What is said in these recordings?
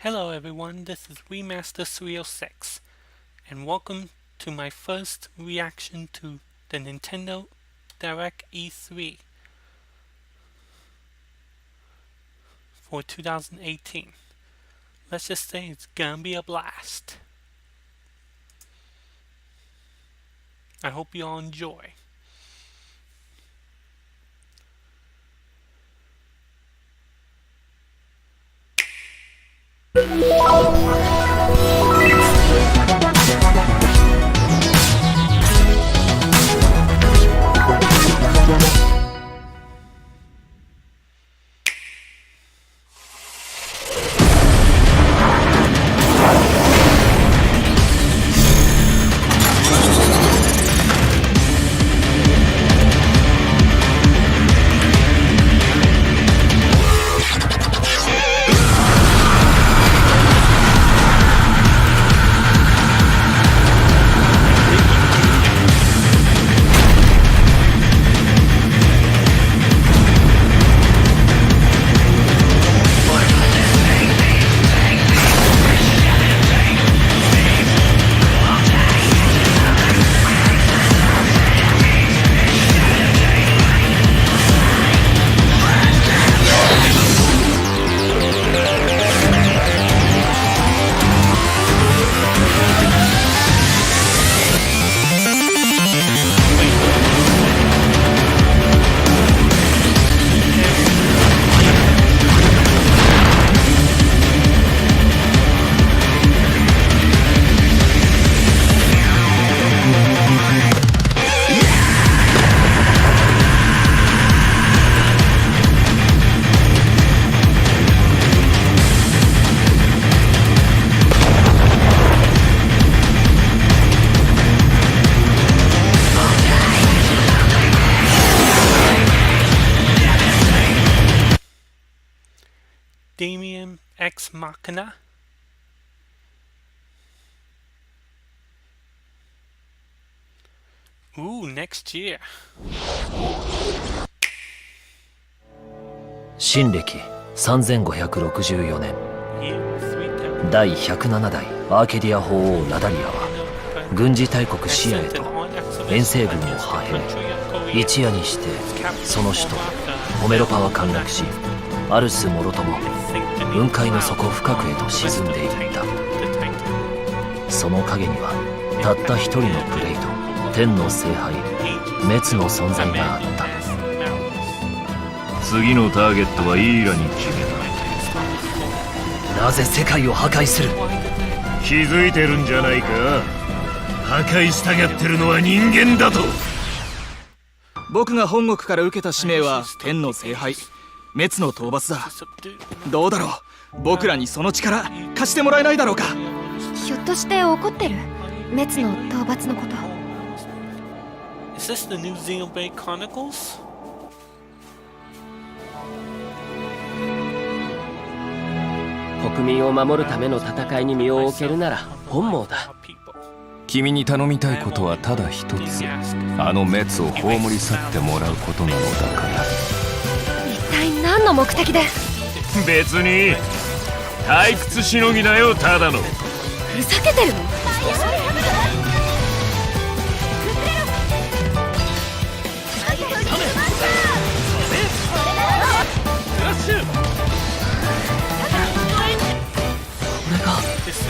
Hello everyone, this is Remaster 306, and welcome to my first reaction to the Nintendo Direct E3 for 2018. Let's just say it's gonna be a blast. I hope you all enjoy. Damien X Machina. Ooh, next year. 新暦3564年 Year 3000. 第107代アーケディア法王ラダリアは軍事大国シアへと遠征軍を派兵、一夜にしてその首都ホメロパは陥落し、アルスもろとも雲海の底深くへと沈んでいった。その陰にはたった一人のブレイド、天の聖杯メツの存在があった。次のターゲットはイーラに決めた。なぜ世界を破壊する？気づいてるんじゃないか。破壊したがってるのは人間だと。僕が本国から受けた使命は天の聖杯滅の討伐だ。どうだろう、僕らにその力貸してもらえないだろうか。ひょっとして怒ってる？滅の討伐のこと。 Is this the new Xenoblade Chronicles? 国民を守るための戦いに身を置けるなら本望だ。君に頼みたいことはただ一つ、あの滅を葬り去ってもらうことなのだから。一体何の目的で？別に退屈しのぎだよ、ただの。ふざけてるの？これが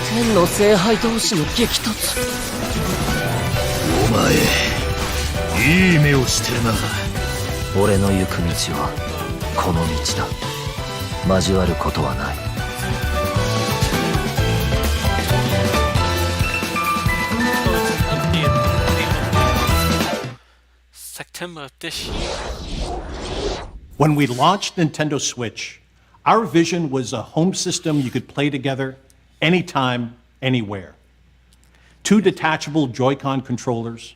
天の聖杯同士の激突。お前いい目をしてるな。俺の行く道はこの道だ。交わることはない。 September of this year. When we launched Nintendo Switch, our vision was a home system you could play together anytime, anywhere. 2 detachable Joy-Con controllers,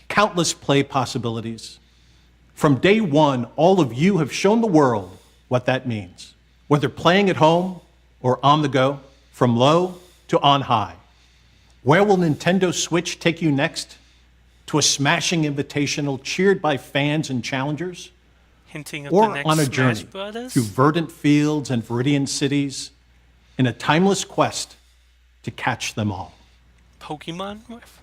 countless play possibilities. From day one, all of you have shown the world what that means. Whether playing at home or on the go, from low to on high. Where will Nintendo Switch take you next? To a smashing invitational cheered by fans and challengers? Hinting at Or the next on a Smash journey Brothers? through verdant fields and Viridian cities in a timeless quest to catch them all. Pokemon riff.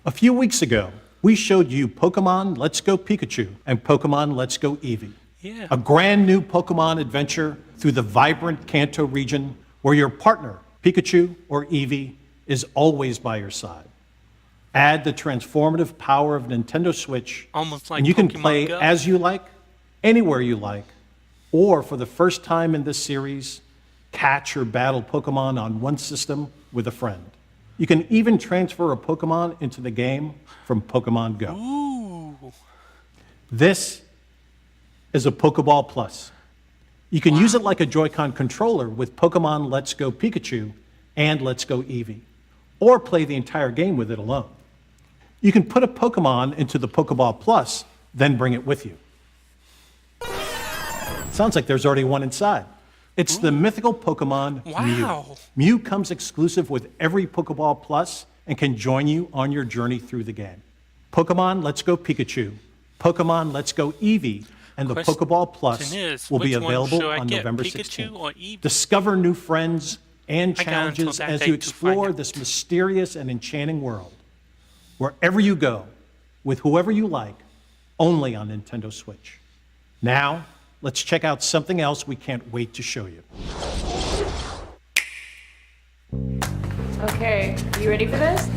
A few weeks ago, we showed you Pokemon Let's Go Pikachu and Pokemon Let's Go Eevee. Yeah. A brand new Pokemon adventure through the vibrant Kanto region where your partner, Pikachu or Eevee, is always by your side. Add the transformative power of Nintendo Switch, Almost like and you can Pokemon play Go. as you like, anywhere you like, or for the first time in this series, catch or battle Pokemon on one system with a friend. You can even transfer a Pokemon into the game from Pokemon Go. Ooh. This is a Pokeball Plus. You can use it like a Joy-Con controller with Pokemon Let's Go Pikachu and Let's Go Eevee, or play the entire game with it alone. You can put a Pokemon into the Pokeball Plus, then bring it with you. Sounds like there's already one inside. It's the mythical Pokemon Wow. Mew. Mew comes exclusive with every Pokeball Plus and can join you on your journey through the game. Pokemon Let's Go Pikachu, Pokemon Let's Go Eevee, and the Question Pokeball Plus is, will be which one available should I on get, November Pikachu 16th. or Eevee? Discover new friends and I got until challenges that as date you to find explore out. this mysterious and enchanting world. Wherever you go, with whoever you like, only on Nintendo Switch. Now, let's check out something else we can't wait to show you. Okay, you ready for this?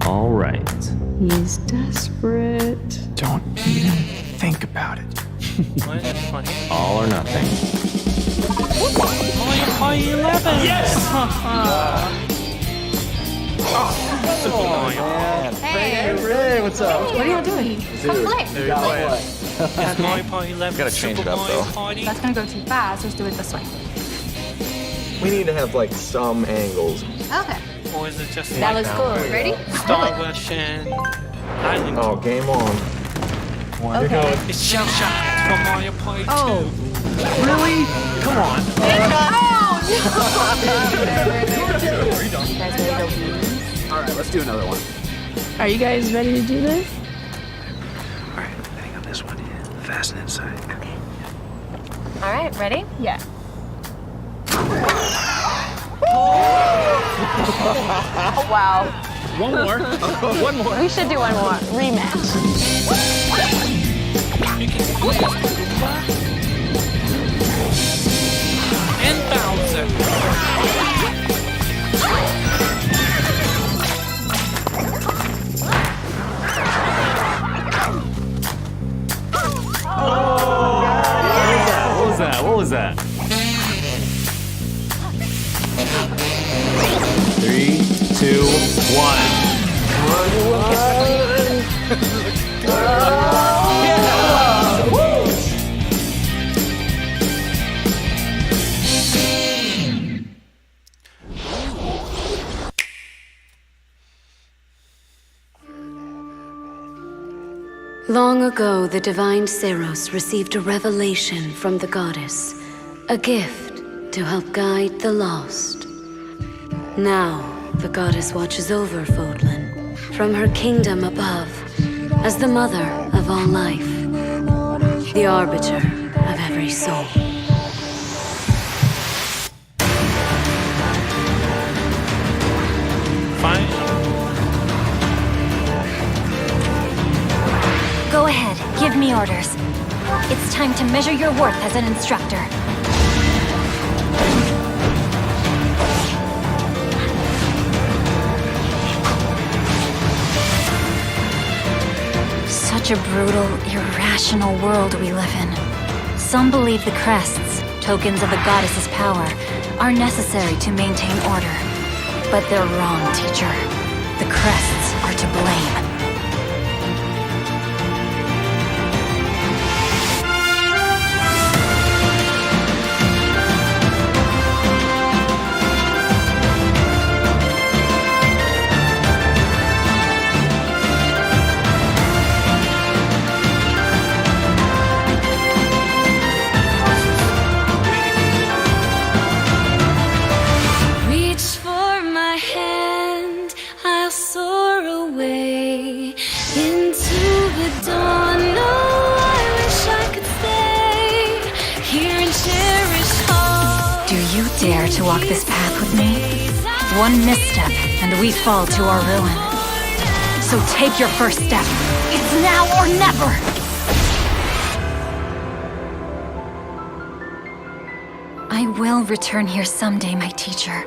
All right. He's desperate. Don't even think about it. What? That's funny. All or nothing. Mario Party 11! Yes! Hey, what's up? What are y'all doing? Come play. It's Mario Party 11. Gotta change Super it up, Mario though. Party. That's gonna go too fast. Let's do it this way. We need to have like some angles. Okay. Or is it just That like looks cool. Ready? Star Rush and Island? Oh, game on. Okay. It's Shell Shock from Mario Party 2. Oh. Really? Come on. All right, let's do another one. Are you guys ready to do this? All right, betting on this one. Fasten inside. All right, ready? Yeah. Oh, wow. One more. One more. We should do one more. Rematch. You can play as Goomba and Bowser. What was that? 3, 2, 1. Long ago, the divine Seros received a revelation from the goddess, a gift to help guide the lost. Now, the goddess watches over Fodlan from her kingdom above as the mother of all life, the arbiter of every soul. Fine. Go ahead. Give me orders. It's time to measure your worth as an instructor. Such a brutal, irrational world we live in. Some believe the crests, tokens of the goddess's power, are necessary to maintain order. But they're wrong, teacher. The crests are to blame. Reach for my hand, I'll soar away. walk this path with me? One misstep, and we fall to our ruin. So take your first step. It's now or never! I will return here someday, my teacher.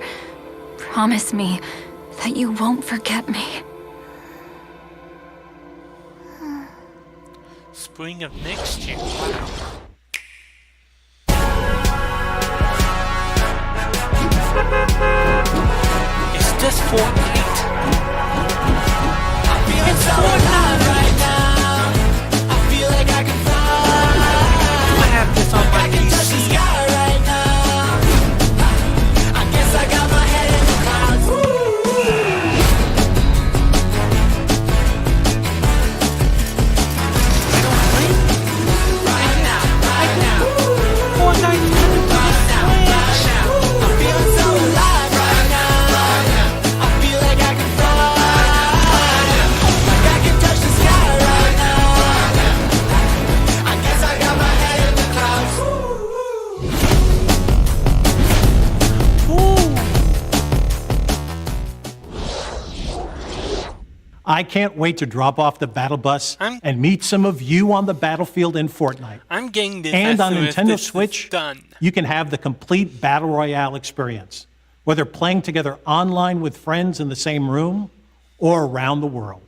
Promise me that you won't forget me. Spring of next year. Wow. Is this Fortnite? It's Fortnite right now. I feel like I can fly. I have this on my PC. Right now. I guess I got my head in the clouds. Right now. Fortnite. I'm feeling so alive right now. I feel like I can fly. Like I can touch the sky right now. I guess I got my head in the clouds. I can't wait to drop off the battle bus and meet some of you on the battlefield in Fortnite. I'm getting this. And on as soon as Nintendo this is Switch, done. you can have the complete Battle Royale experience, whether playing together online with friends in the same room or around the world.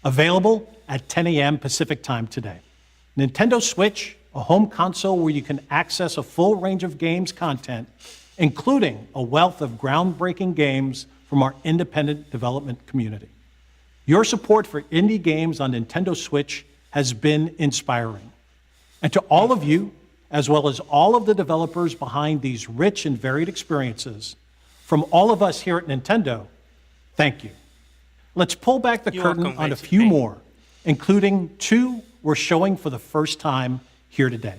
Available at 10 a.m. Pacific time today. Nintendo Switch, a home console where you can access a full range of games content, including a wealth of groundbreaking games from our independent development community. Your support for indie games on Nintendo Switch has been inspiring. And to all of you, as well as all of the developers behind these rich and varied experiences, from all of us here at Nintendo, thank you. Let's pull back the curtain on a few more, including two we're showing for the first time here today.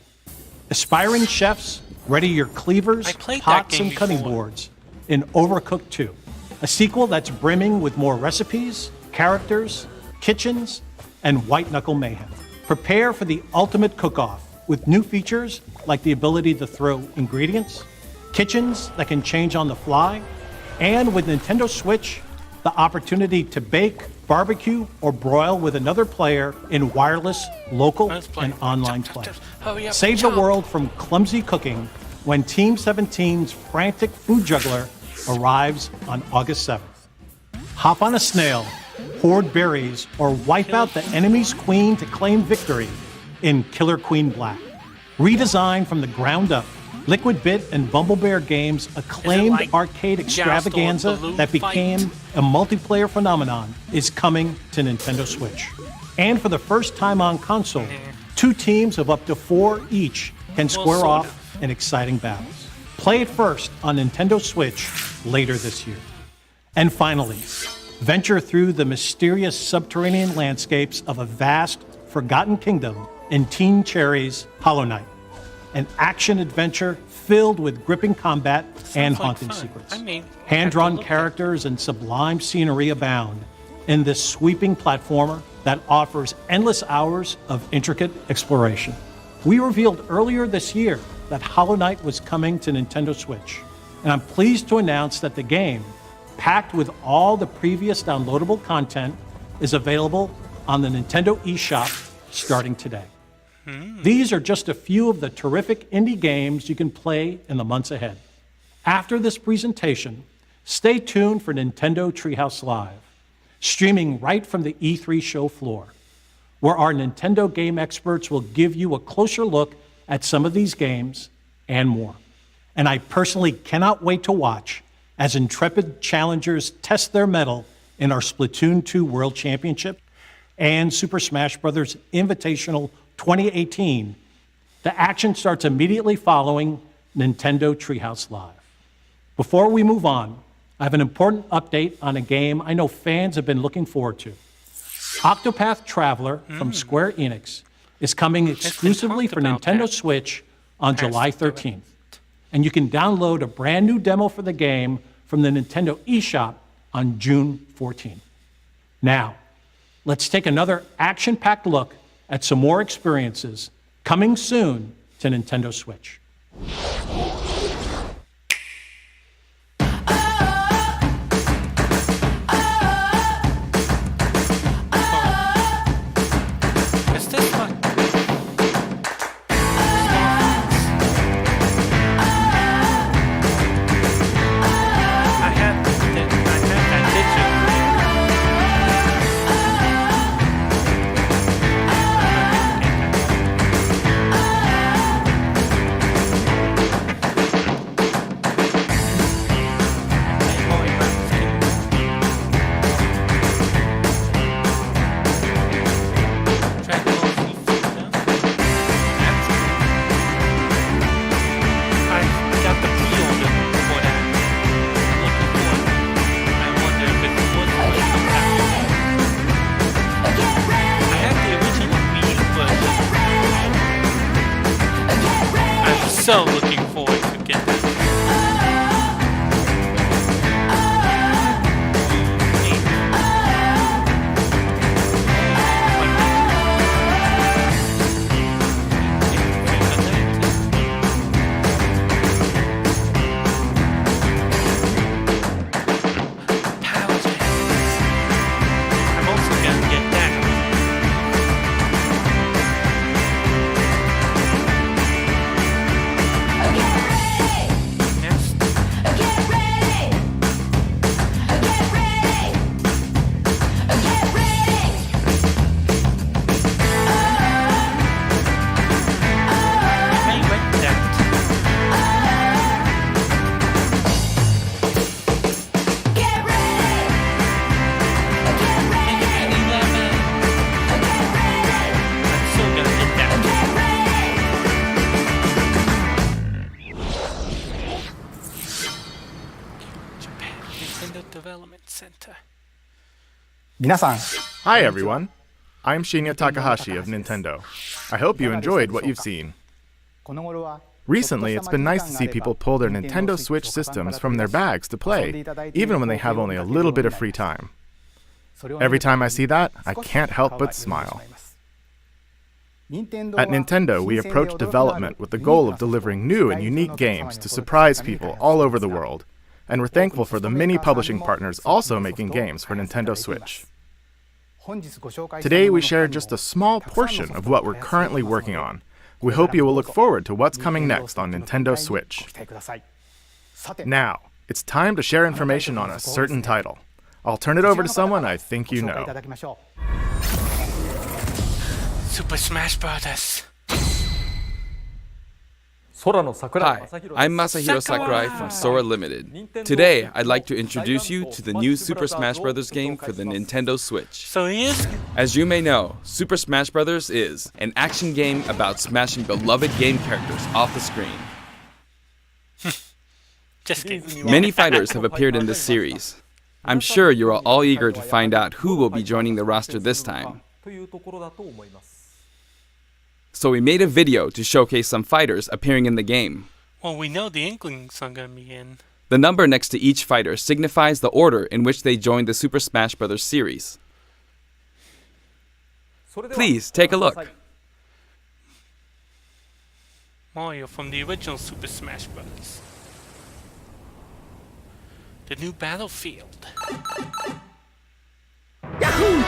Aspiring chefs, ready your cleavers, pots, and cutting boards in Overcooked 2, a sequel that's brimming with more recipes, characters, kitchens, and white-knuckle mayhem. Prepare for the ultimate cook-off with new features like the ability to throw ingredients, kitchens that can change on the fly, and with Nintendo Switch, the opportunity to bake, barbecue, or broil with another player in wireless, local, and online play. Save the world from clumsy cooking when Team 17's frantic food juggler arrives on August 7th. Hop on a snail, hoard berries, or wipe out the enemy's queen to claim victory in Killer Queen Black. Redesigned from the ground up, Liquid Bit and Bumble Bear Games' acclaimed arcade extravaganza that became a multiplayer phenomenon is coming to Nintendo Switch. And for the first time on console, two teams of up to 4 each can square off in exciting battles. Play it first on Nintendo Switch later this year. And finally, venture through the mysterious subterranean landscapes of a vast, forgotten kingdom in Teen Cherry's Hollow Knight, an action-adventure filled with gripping combat and haunting secrets. Hand-drawn characters and sublime scenery abound in this sweeping platformer that offers endless hours of intricate exploration. We revealed earlier this year that Hollow Knight was coming to Nintendo Switch, and I'm pleased to announce that the game, packed with all the previous downloadable content, is available on the Nintendo eShop starting today. These are just a few of the terrific indie games you can play in the months ahead. After this presentation, stay tuned for Nintendo Treehouse Live, streaming right from the E3 show floor, where our Nintendo game experts will give you a closer look at some of these games and more. And I personally cannot wait to watch as intrepid challengers test their mettle in our Splatoon 2 World Championship and Super Smash Bros. Invitational 2018. The action starts immediately following Nintendo Treehouse Live. Before we move on, I have an important update on a game I know fans have been looking forward to. Octopath Traveler from Square Enix is coming exclusively for Nintendo Switch on July 13th. And you can download a brand new demo for the game from the Nintendo eShop on June 14th. Now, let's take another action-packed look at some more experiences coming soon to Nintendo Switch. so looking forward to get that. I'm also gonna get that. Hi everyone, I'm Shinya Takahashi of Nintendo. I hope you enjoyed what you've seen. Recently, it's been nice to see people pull their Nintendo Switch systems from their bags to play, even when they have only a little bit of free time. Every time I see that, I can't help but smile. At Nintendo, we approach development with the goal of delivering new and unique games to surprise people all over the world, and we're thankful for the many publishing partners also making games for Nintendo Switch. Today, we share just a small portion of what we're currently working on. We hope you will look forward to what's coming next on Nintendo Switch. Now, it's time to share information on a certain title. I'll turn it over to someone I think you know. Super Smash Bros. Hi, I'm Masahiro Sakurai from Sora Limited. Today, I'd like to introduce you to the new Super Smash Bros. Game for the Nintendo Switch. As you may know, Super Smash Bros. Is an action game about smashing beloved game characters off the screen. Just kidding. Many fighters have appeared in this series. I'm sure you're all eager to find out who will be joining the roster this time. So we made a video to showcase some fighters appearing in the game. Well, we know the Inklings are gonna be in. The number next to each fighter signifies the order in which they joined the Super Smash Bros. Series. Please, take a look. Mario from the original Super Smash Bros. The new battlefield. Yahoo!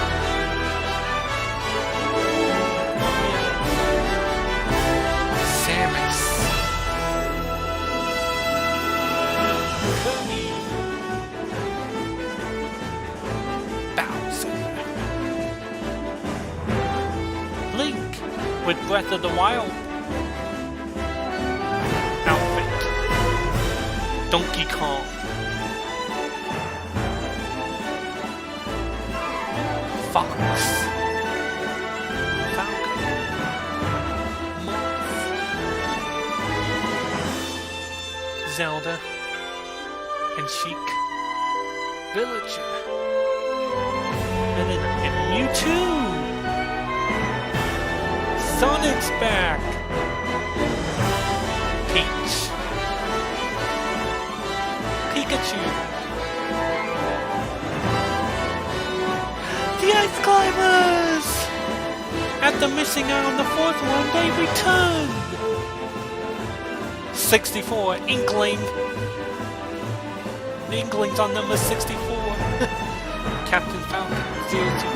Samus. Bowser. Link with Breath of the Wild outfit. Donkey Kong. Fox. Zelda and Sheik, Villager, and Mewtwo. Sonic's back. Peach, Pikachu, the Ice Climbers. After missing out on the fourth one, they returned. 64, Inkling. The Inkling's on number 64. Captain Falcon 026.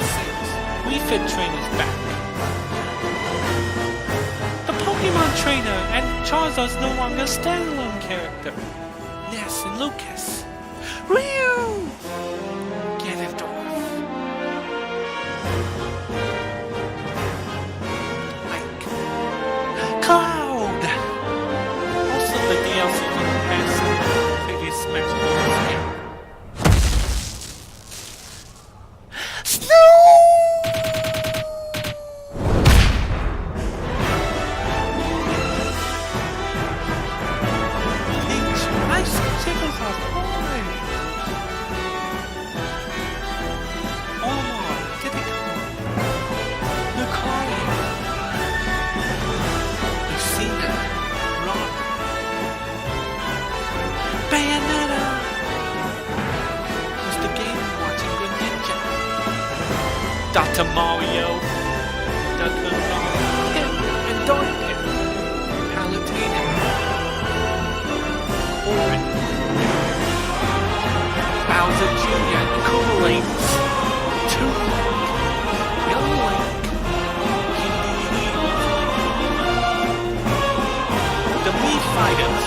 Wii Fit Trainer's back. The Pokemon Trainer and Charizard's no longer a standalone character. Ness and Lucas. Ryu! Ganondorf. Link. Cloud! The DLC from the past previous Smash Bros. Game. Snow! Peach, ice tickles are fun. Omar, Diddy Kong, Lucario, to Mario. Donkey Kong. And Donkey. Palutena. Corrin. Bowser Jr. and Cool Links. Toon. Young Link. The Mii Fighters.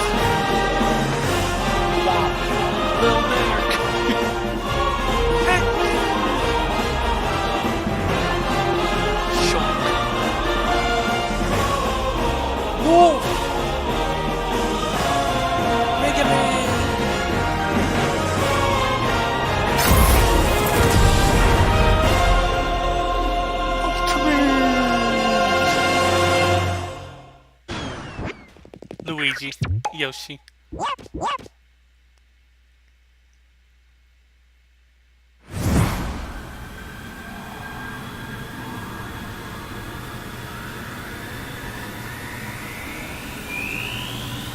Lil Mac. Pac-Man. Shark. Wolf. Mega Man. Luigi, Yoshi.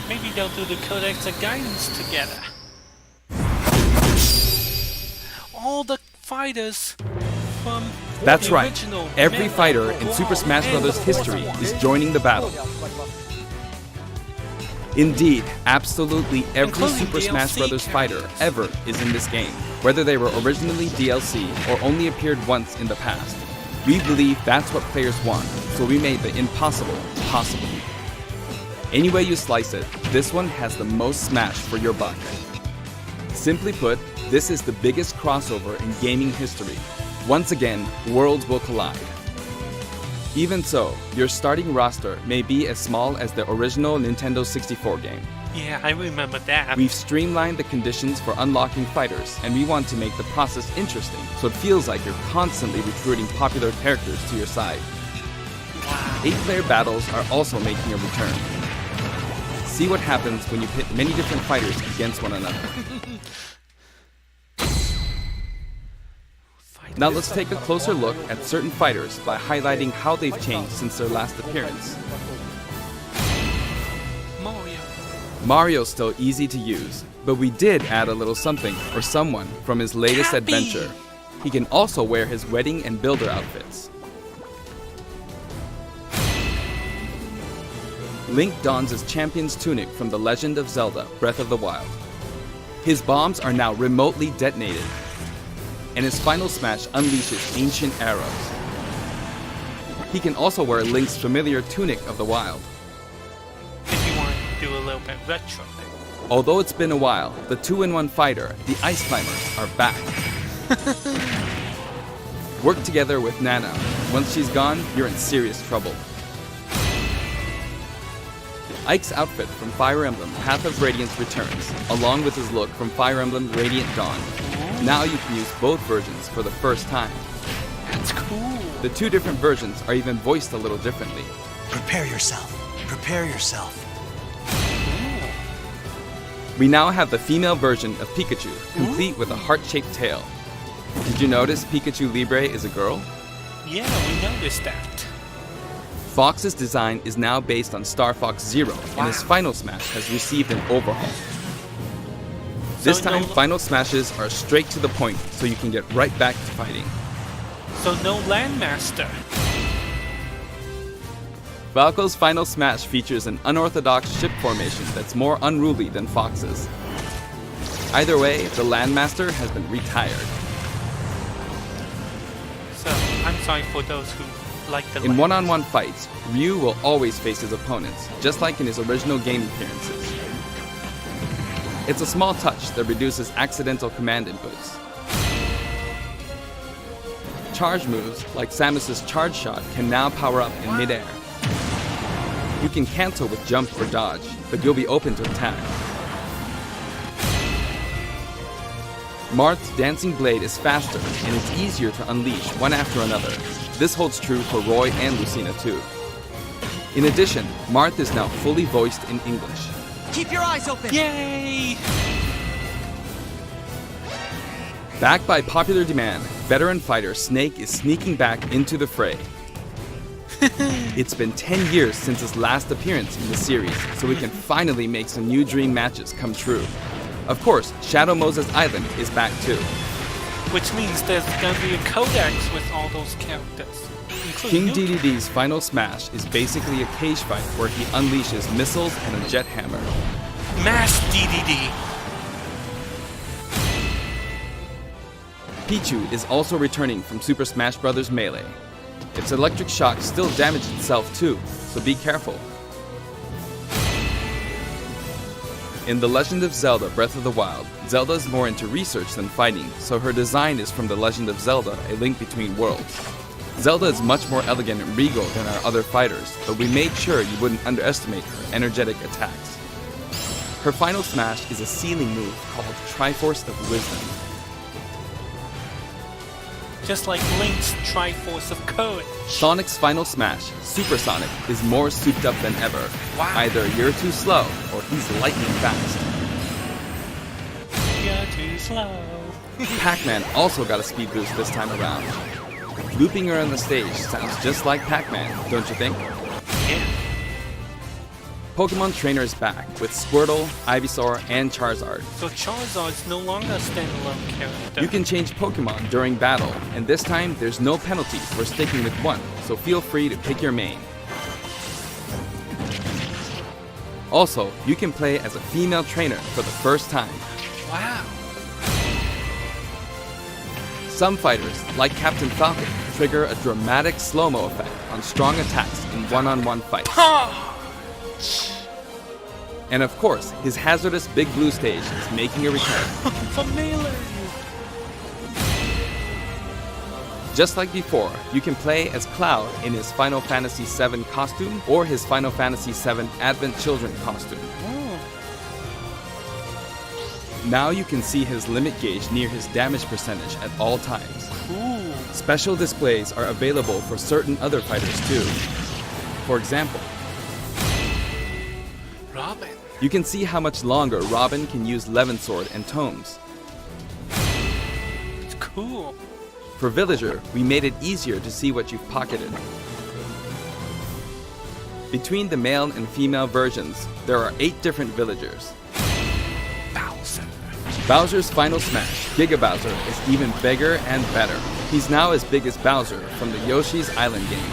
Maybe they'll do the Codex of Guidance together. All the fighters from That's the right. original Every Mega fighter in Brawl Super Smash and Bros. history is joining the battle. Indeed, absolutely every Including Super Smash DLC Bros. fighter ever is in this game, whether they were originally DLC or only appeared once in the past. We believe that's what players want, so we made the impossible possible. Any way you slice it, this one has the most Smash for your buck. Simply put, this is the biggest crossover in gaming history. Once again, worlds will collide. Even so, your starting roster may be as small as the original Nintendo 64 game. Yeah, I remember that. We've streamlined the conditions for unlocking fighters, and we want to make the process interesting, so it feels like you're constantly recruiting popular characters to your side. 8-player battles are also making a return. See what happens when you pit many different fighters against one another. Now let's take a closer look at certain fighters by highlighting how they've changed since their last appearance. Mario's still easy to use, but we did add a little something or someone from his latest adventure. He can also wear his wedding and builder outfits. Link dons his champion's tunic from The Legend of Zelda: Breath of the Wild. His bombs are now remotely detonated, and his final smash unleashes ancient arrows. He can also wear Link's familiar Tunic of the Wild. If you want to do a little bit retro. Although it's been a while, the 2-in-1 fighter, the Ice Climbers, are back. Work together with Nana. Once she's gone, you're in serious trouble. Ike's outfit from Fire Emblem Path of Radiance returns, along with his look from Fire Emblem Radiant Dawn. Now you can use both versions for the first time. That's cool. The two different versions are even voiced a little differently. Prepare yourself. Prepare yourself. We now have the female version of Pikachu, complete with a heart-shaped tail. Did you notice Pikachu Libre is a girl? Yeah, we noticed that. Fox's design is now based on Star Fox Zero, and his final smash has received an overhaul. This time, final smashes are straight to the point, so you can get right back to fighting. So no Landmaster. Falco's final smash features an unorthodox ship formation that's more unruly than Fox's. Either way, the Landmaster has been retired. So, I'm sorry for those who like the In one-on-one fights, Ryu will always face his opponents, just like in his original game appearances. It's a small touch that reduces accidental command inputs. Charge moves, like Samus's Charge Shot, can now power up in midair. You can cancel with jump or dodge, but you'll be open to attack. Marth's Dancing Blade is faster, and it's easier to unleash one after another. This holds true for Roy and Lucina too. In addition, Marth is now fully voiced in English. Keep your eyes open! Yay! Backed by popular demand, veteran fighter Snake is sneaking back into the fray. It's been 10 years since his last appearance in the series, so we can finally make some new dream matches come true. Of course, Shadow Moses Island is back too. Which means there's gonna be a codex with all those characters. King DDD's final smash is basically a cage fight where he unleashes missiles and a jet hammer. Mass DDD. Pichu is also returning from Super Smash Bros. Melee. Its electric shock still damages itself too, so be careful. In The Legend of Zelda Breath of the Wild, Zelda is more into research than fighting, so her design is from The Legend of Zelda: A Link Between Worlds. Zelda is much more elegant and regal than our other fighters, but we made sure you wouldn't underestimate her energetic attacks. Her final smash is a ceiling move called Triforce of Wisdom. Just like Link's Triforce of Courage. Sonic's final smash, Super Sonic, is more souped up than ever. Wow. Either you're too slow, or he's lightning fast. You're too slow. Pac-Man also got a speed boost this time around. Looping around the stage sounds just like Pac-Man, don't you think? Yeah. Pokemon Trainer is back with Squirtle, Ivysaur, and Charizard. So Charizard is no longer a standalone character. You can change Pokemon during battle, and this time there's no penalty for sticking with one, so feel free to pick your main. Also, you can play as a female trainer for the first time. Wow. Some fighters, like Captain Falcon, trigger a dramatic slow-mo effect on strong attacks in one-on-one fights. And of course, his hazardous Big Blue stage is making a return. For Melee. Just like before, you can play as Cloud in his Final Fantasy VII costume or his Final Fantasy VII Advent Children costume. Now you can see his limit gauge near his damage percentage at all times. Cool. Special displays are available for certain other fighters too. For example, Robin. you can see how much longer Robin can use Levin Sword and Tomes. It's cool. For Villager, we made it easier to see what you've pocketed. Between the male and female versions, there are 8 different villagers. Bowser. Bowser's final smash, Giga Bowser, is even bigger and better. He's now as big as Bowser from the Yoshi's Island game.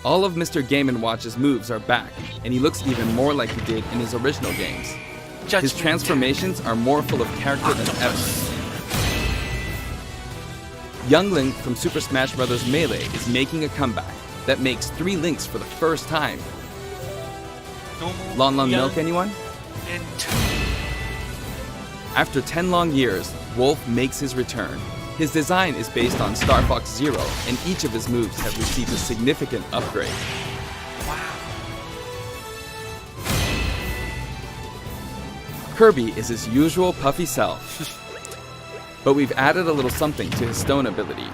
All of Mr. Game & Watch's moves are back, and he looks even more like he did in his original games. His transformations are more full of character than ever. Young Link from Super Smash Bros. Melee is making a comeback that makes 3 Links for the first time. Lon Lon Milk, anyone? And After 10 long years, Wolf makes his return. His design is based on Star Fox Zero, and each of his moves have received a significant upgrade. wow. Kirby is his usual puffy self, but we've added a little something to his stone ability.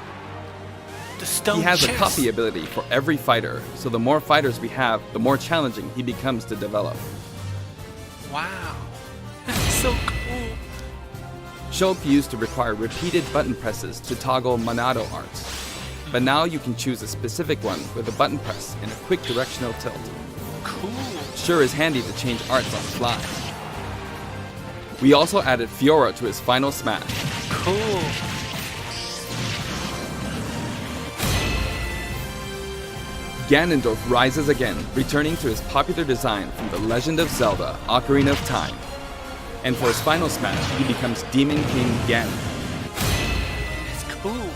The stone He has a chest. copy ability for every fighter, so the more fighters we have, the more challenging he becomes to develop. Wow. That's so cool. Shulk used to require repeated button presses to toggle Monado arts, but now you can choose a specific one with a button press and a quick directional tilt. Cool. Sure is handy to change arts on the fly. We also added Fiora to his final smash. Cool. Ganondorf rises again, returning to his popular design from The Legend of Zelda: Ocarina of Time. And for his final smash, he becomes Demon King Ganon. It's cool.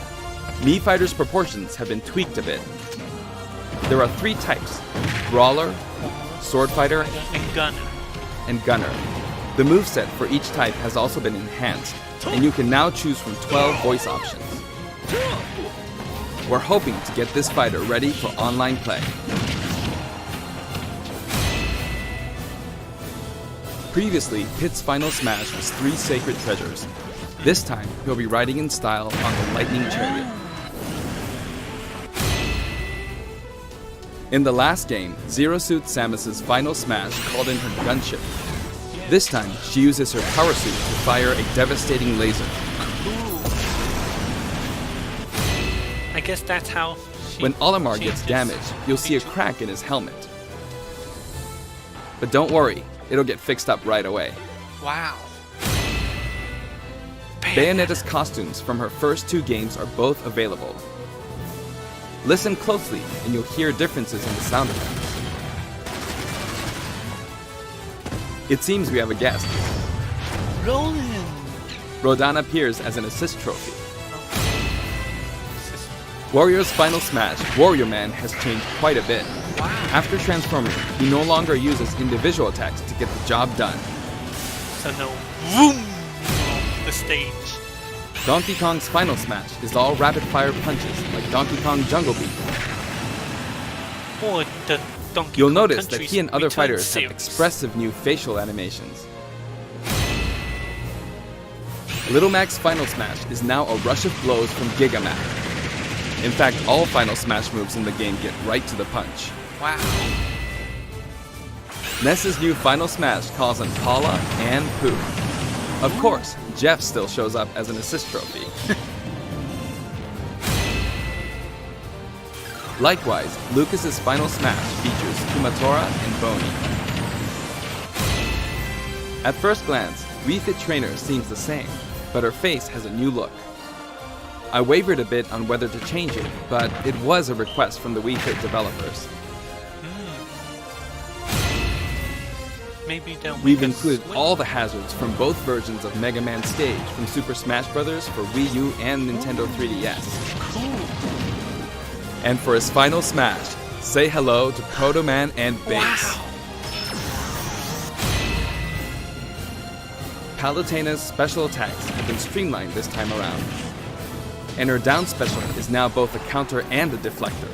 Mii Fighter's proportions have been tweaked a bit. There are 3 types: Brawler, Sword Fighter, And Gunner. and Gunner. The moveset for each type has also been enhanced, and you can now choose from 12 voice options. We're hoping to get this fighter ready for online play. Previously, Pit's final smash was 3 sacred treasures. This time, he'll be riding in style on the Lightning Chariot. In the last game, Zero Suit Samus's final smash called in her gunship. This time, she uses her power suit to fire a devastating laser. Cool. I guess that's how When Olimar gets changes damaged, you'll see a crack in his helmet. But don't worry, it'll get fixed up right away. Wow. Bayonetta's costumes from her first 2 games are both available. Listen closely and you'll hear differences in the sound effects. It seems we have a guest. Roland! Rodan appears as an assist trophy. Warrior's final smash, Warrior Man, has changed quite a bit. After transforming, he no longer uses individual attacks to get the job done. So no boom on the stage. Donkey Kong's final smash is all rapid-fire punches like Donkey Kong Jungle Beat. Or the Donkey You'll Kong notice that Country's he and other Return fighters series. have expressive new facial animations. Little Mac's final smash is now a rush of blows from Giga Mac. In fact, all final smash moves in the game get right to the punch. Wow. Ness's new final smash calls on Paula and Pooh. Of course, Jeff still shows up as an assist trophy. Likewise, Lucas's final smash features Kumatora and Boney. At first glance, Wii Fit Trainer seems the same, but her face has a new look. I wavered a bit on whether to change it, but it was a request from the Wii Fit developers. Maybe they'll We've make us included swim. all the hazards from both versions of Mega Man Stage from Super Smash Bros. For Wii U and Nintendo 3DS. Cool. And for his final smash, say hello to Proto Man and Bass. Wow. Palutena's special attacks have been streamlined this time around. And her down special is now both a counter and a deflector.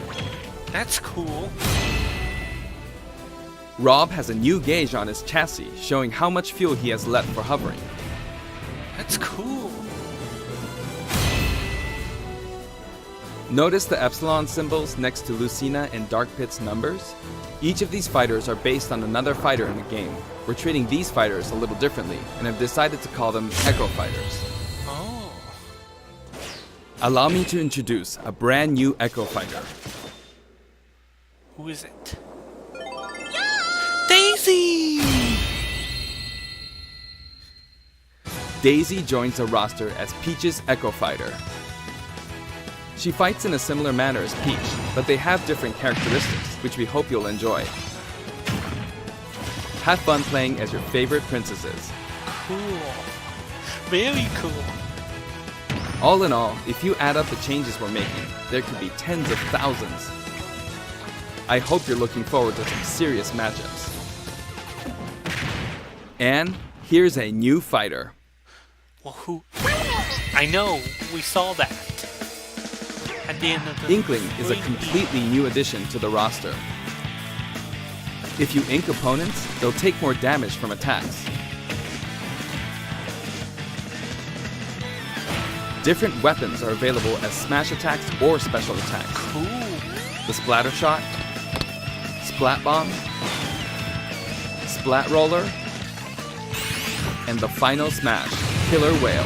That's cool. Rob has a new gauge on his chassis, showing how much fuel he has left for hovering. That's cool. Notice the epsilon symbols next to Lucina and Dark Pit's numbers? Each of these fighters are based on another fighter in the game. We're treating these fighters a little differently, and have decided to call them Echo Fighters. Oh. Allow me to introduce a brand new Echo Fighter. Who is it? Daisy! Daisy joins the roster as Peach's Echo Fighter. She fights in a similar manner as Peach, but they have different characteristics, which we hope you'll enjoy. Have fun playing as your favorite princesses. Cool. Very cool. All in all, if you add up the changes we're making, there could be tens of thousands. I hope you're looking forward to some serious matchups. And here's a new fighter. Well, who? I know, we saw that. At the end of the Inkling is a completely new addition to the roster. If you ink opponents, they'll take more damage from attacks. Different weapons are available as smash attacks or special attacks. Cool. The Splatter Shot, Splat Bomb, Splat Roller, and the final smash, Killer Whale.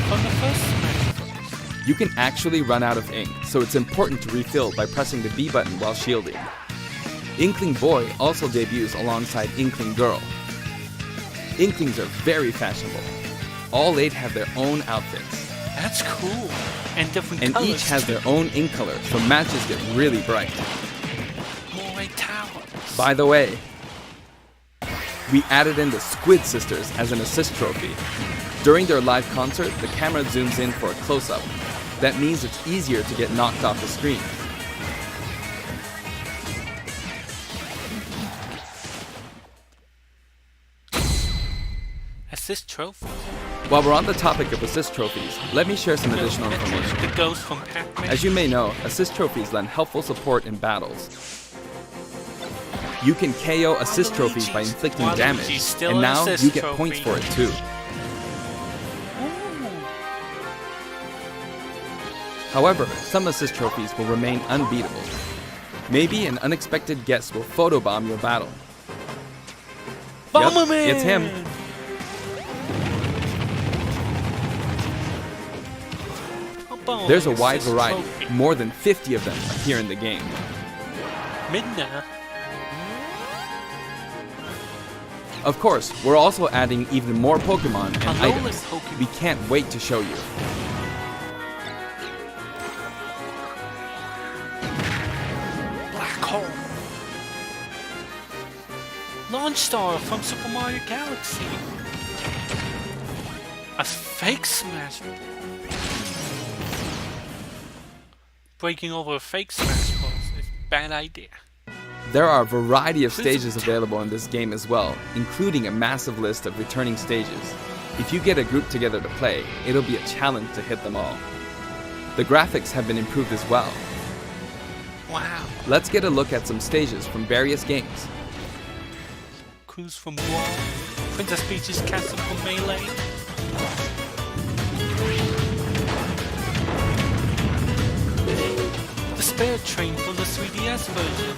From the first Smash. You can actually run out of ink, so it's important to refill by pressing the B button while shielding. Inkling Boy also debuts alongside Inkling Girl. Inklings are very fashionable. All 8 have their own outfits. That's cool. And different And colors. each has too. their own ink color, so matches get really bright. More white towers. By the way, we added in the Squid Sisters as an assist trophy. During their live concert, the camera zooms in for a close-up. That means it's easier to get knocked off the screen. Assist trophy. While we're on the topic of assist trophies, let me share some additional information. The ghost from Pac-Man. As you may know, assist trophies lend helpful support in battles. You can KO assist trophies by inflicting damage, still and an now assist you get trophy. points for it too. However, some assist trophies will remain unbeatable. Maybe an unexpected guest will photobomb your battle. Bomberman! Yep, it's him. There's a wide variety. More than 50 of them appear in the game. Midna. Of course, we're also adding even more Pokemon and Hello, items. Pokemon. We can't wait to show you. Black Hole. Launch Star from Super Mario Galaxy. A fake Smash Bros. Breaking over a fake Smash Bros. is a bad idea. There are a variety of stages available in this game as well, including a massive list of returning stages. If you get a group together to play, it'll be a challenge to hit them all. The graphics have been improved as well. Wow. Let's get a look at some stages from various games. Cruise from War. Princess Peach's Castle from Melee. The Spare Train for the 3DS version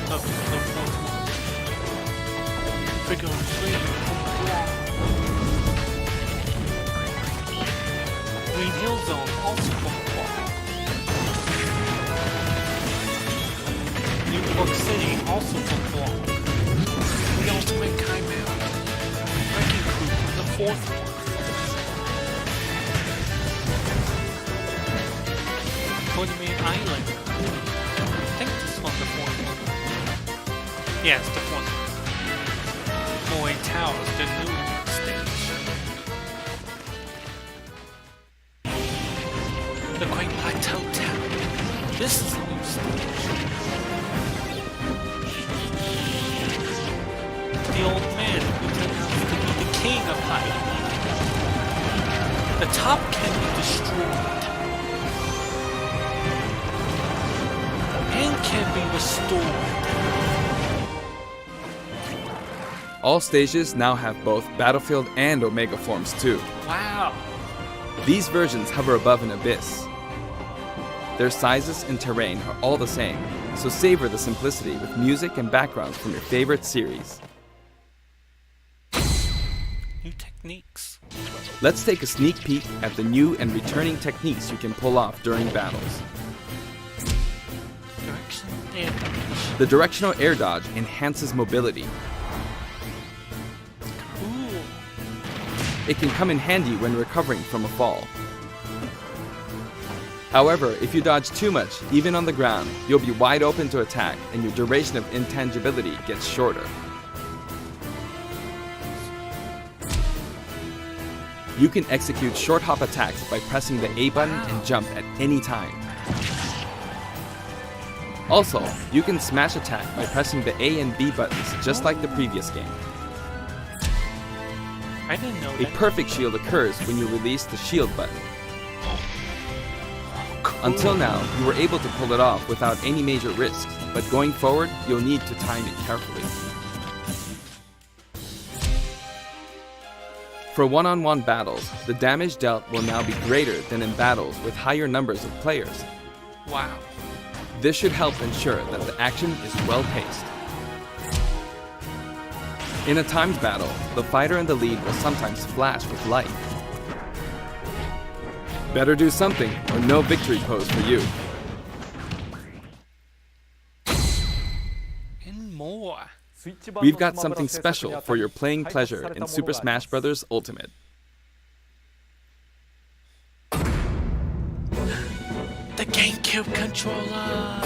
of the fourth one. Figure 3. Green Hill Zone also from War. New York City also from War. The Ultimate Chimera. Wrecking Crew from the fourth one. Tournament Island. I think this one's the fourth one. Yeah, it's the fourth one. Moray Towers, the new stage. The Great Plateau Tower. This is a new stage. The old man who turns out to be the king of Hyrule. The top can be destroyed. And can be restored. All stages now have both Battlefield and Omega forms too. Wow. These versions hover above an abyss. Their sizes and terrain are all the same, so savor the simplicity with music and backgrounds from your favorite series. New techniques. Let's take a sneak peek at the new and returning techniques you can pull off during battles. Directional air dodge. The directional air dodge enhances mobility. Cool. It can come in handy when recovering from a fall. However, if you dodge too much, even on the ground, you'll be wide open to attack and your duration of intangibility gets shorter. You can execute short hop attacks by pressing the A button and jump at any time. Also, you can smash attack by pressing the A and B buttons just like the previous game. I didn't know A that. perfect shield occurs when you release the shield button. Until now, you were able to pull it off without any major risks, but going forward, you'll need to time it carefully. For one-on-one battles, the damage dealt will now be greater than in battles with higher numbers of players. Wow. This should help ensure that the action is well-paced. In a timed battle, the fighter in the lead will sometimes flash with light. Better do something, or no victory pose for you. And more. We've got something special for your playing pleasure in Super Smash Bros. Ultimate. The GameCube controller.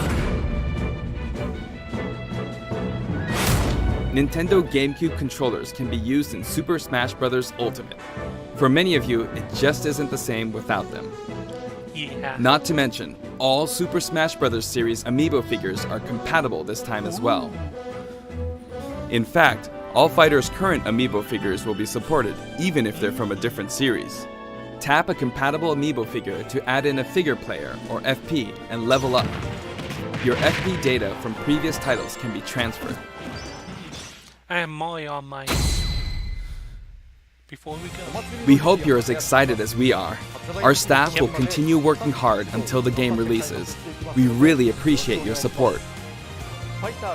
Nintendo GameCube controllers can be used in Super Smash Bros. Ultimate. For many of you, it just isn't the same without them. Yeah. Not to mention, all Super Smash Bros. Series amiibo figures are compatible this time as well. In fact, all fighters' current amiibo figures will be supported, even if they're from a different series. Tap a compatible amiibo figure to add in a figure player, or FP, and level up. Your FP data from previous titles can be transferred. I have Mario on my... Before we go. We hope you're as excited as we are. Our staff will continue working hard until the game releases. We really appreciate your support.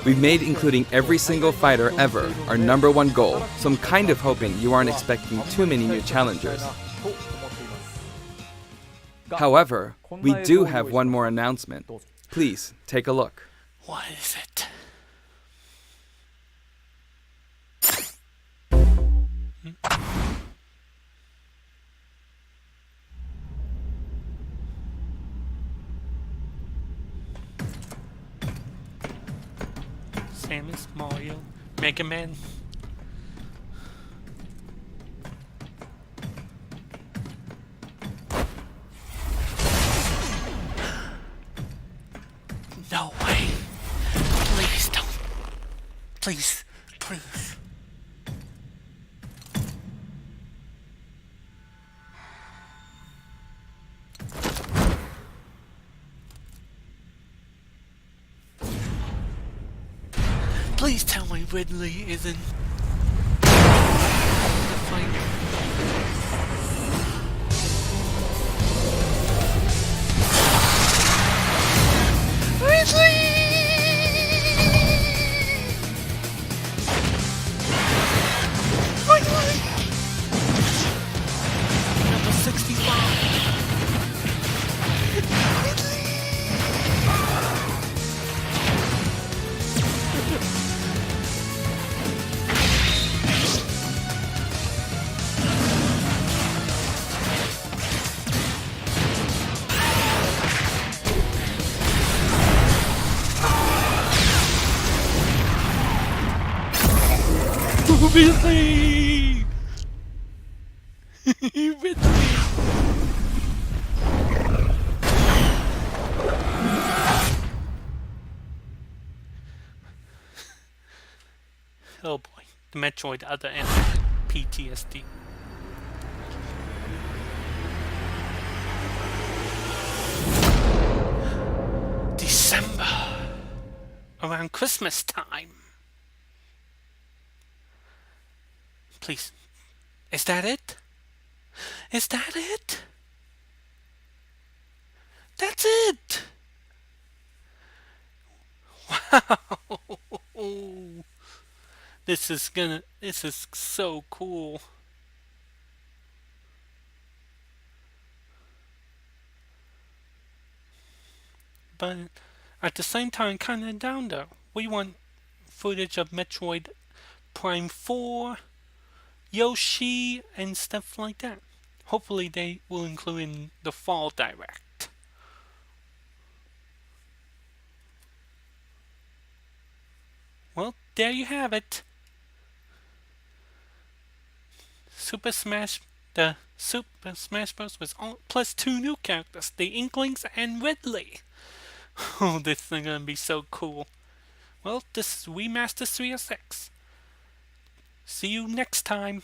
We've made including every single fighter ever our #1 goal, so I'm kind of hoping you aren't expecting too many new challengers. However, we do have one more announcement. Please, take a look. What is it? Samus, Mario, Mega Man. No way. Please don't. Please, please. Please tell me Ridley isn't the fighter. Ridley! Ridley! Number 65. Ridley! Ridley! Oh boy, the Metroid other end, PTSD. December, around Christmas time. Please, is that it? Is that it? That's it! Wow! This is so cool. But at the same time, kinda down though. We want footage of Metroid Prime 4, Yoshi, and stuff like that. Hopefully they will include in the Fall Direct. Well, there you have it. The Super Smash Bros. Was all, plus 2 new characters, the Inklings and Ridley. Oh, this is gonna be so cool. Well, this is Remaster 306. See you next time.